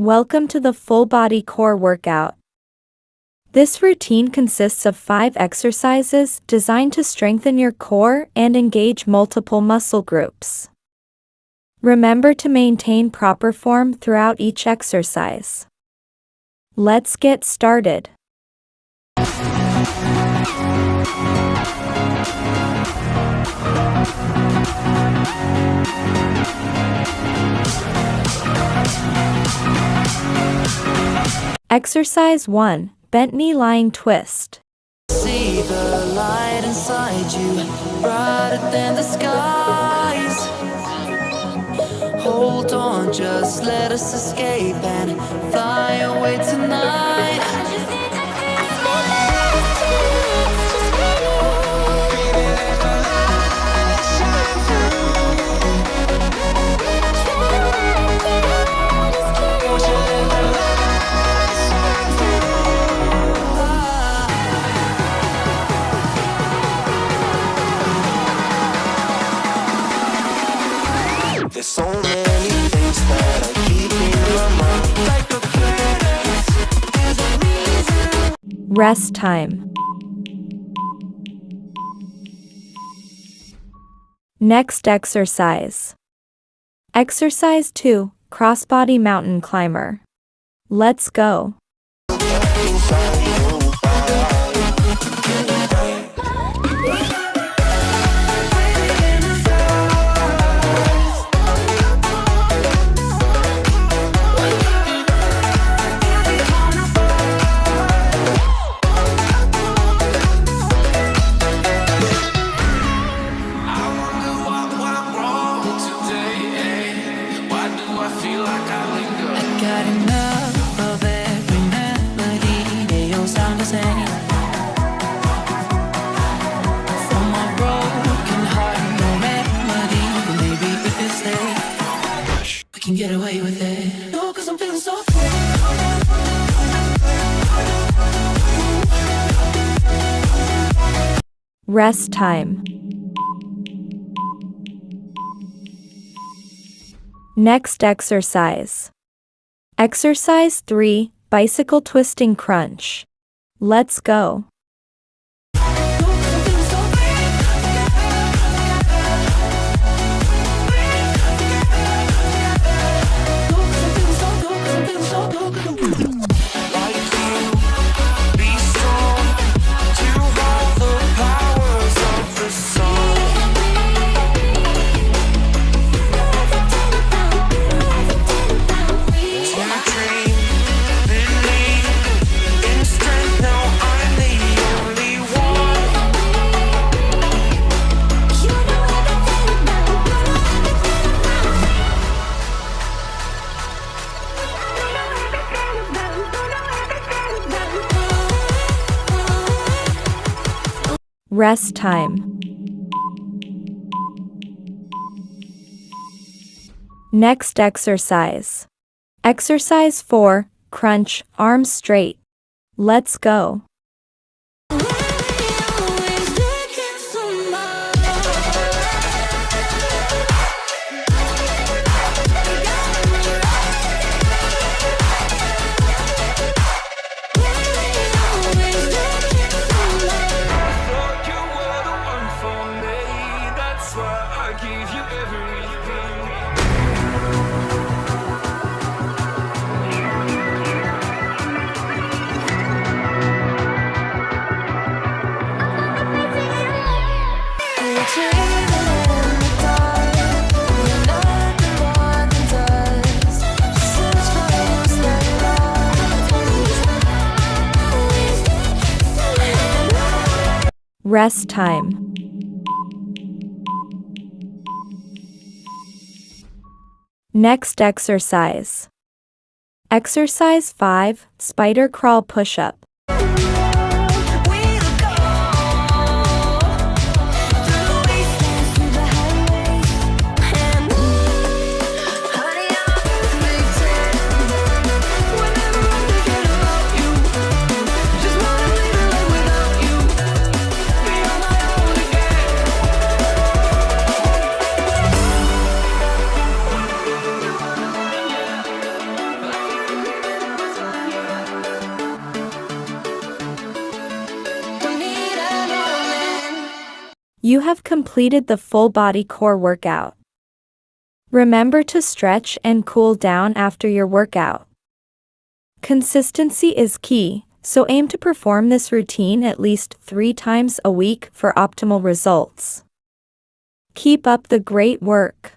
Welcome to the full body core workout. This routine consists of 5 exercises designed to strengthen your core and engage multiple muscle groups. Remember to maintain proper form throughout each exercise. Let's get started. Exercise 1. Bent knee lying twist. See the light inside you, brighter than the skies. Hold on, just let us escape and fly away tonight. There's so many things that I keep in my mind. Rest time. Next exercise. Exercise 2. Crossbody mountain climber. Let's go. Got enough of every melody, they all sound the same. From my broken heart, no remedy, but maybe if you stay, we can get away with it. No, 'cause I'm feeling so free. Rest time. Next exercise. Exercise 3. Bicycle twisting crunch. Let's go. Rest time. Next exercise. Exercise 4. Crunch, arms straight. Let's go. Rest time. Next exercise. Exercise 5. Spider crawl push-up. You have completed the full body core workout. Remember to stretch and cool down after your workout. Consistency is key, so aim to perform this routine at least 3 times a week for optimal results. Keep up the great work.